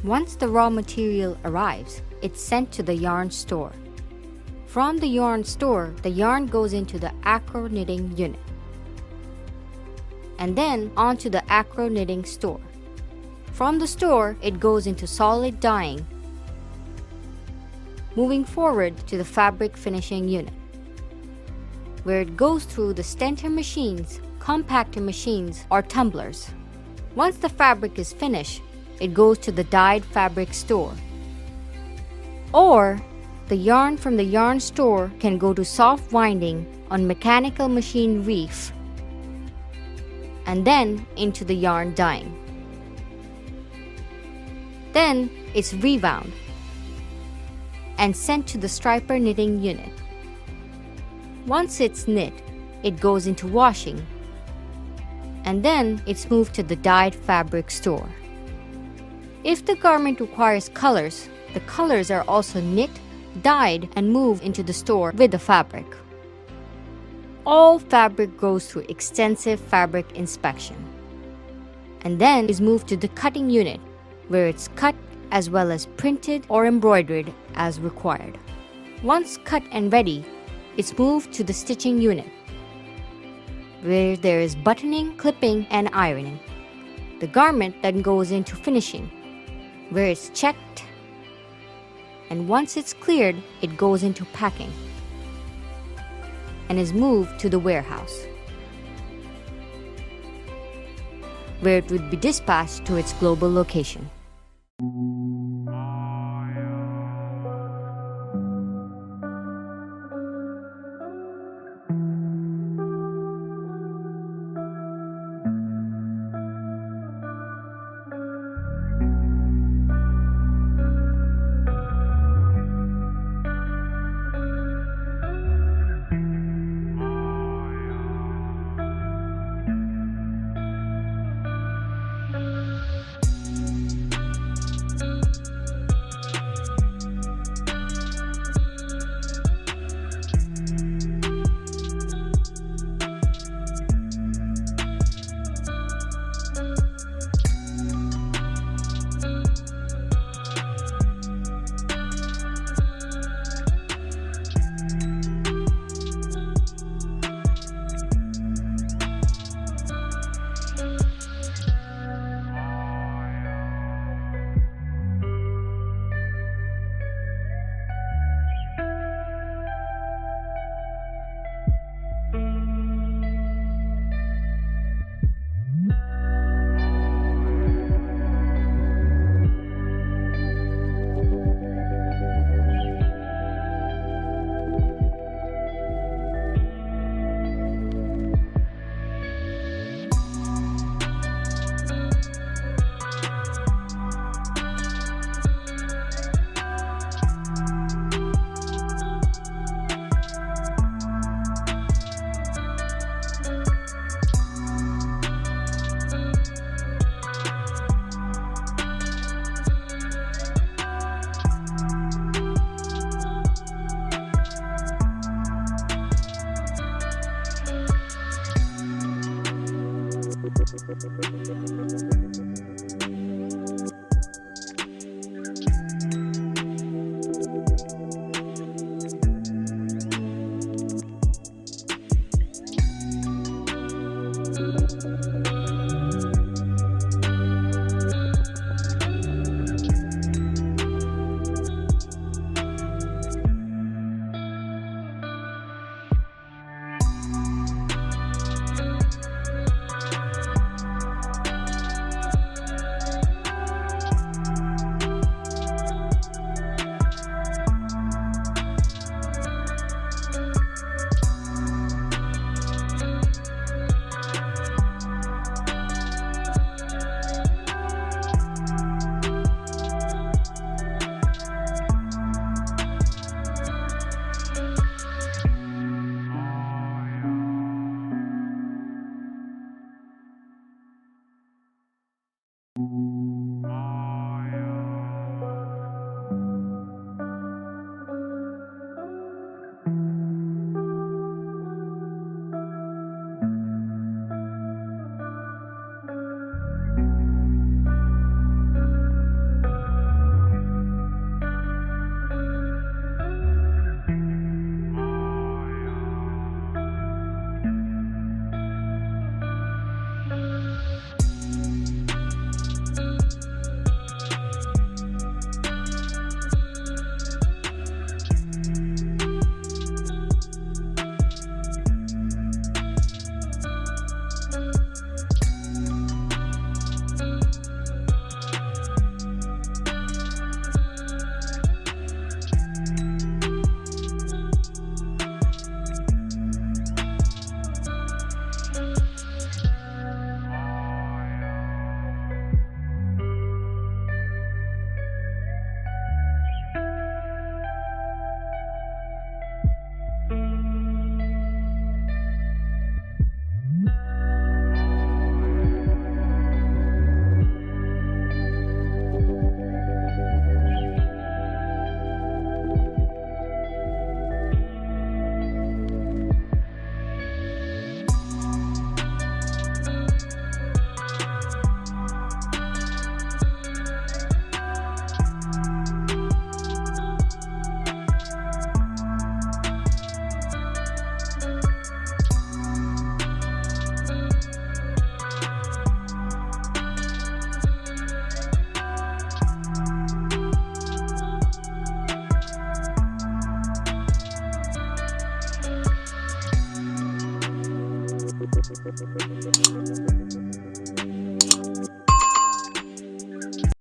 Once the raw material arrives, it's sent to the yarn store. From the yarn store, the yarn goes into the acro knitting unit, and then onto the acro knitting store. From the store, it goes into solid dyeing, moving forward to the fabric finishing unit, where it goes through the stenter machines, compactor machines, or tumblers. Once the fabric is finished, it goes to the dyed fabric store. Or, the yarn from the yarn store can go to soft winding on mechanical machine reef, and then into the yarn dyeing. Then, it's rewound and sent to the striper knitting unit. Once it's knit, it goes into washing, and then it's moved to the dyed fabric store. If the garment requires colors, the colors are also knit, dyed, and moved into the store with the fabric. All fabric goes through extensive fabric inspection, and then is moved to the cutting unit, where it's cut as well as printed or embroidered as required. Once cut and ready, it's moved to the stitching unit, where there is buttoning, clipping, and ironing. The garment then goes into finishing, where it's checked, and once it's cleared, it goes into packing and is moved to the warehouse, where it would be dispatched to its global location.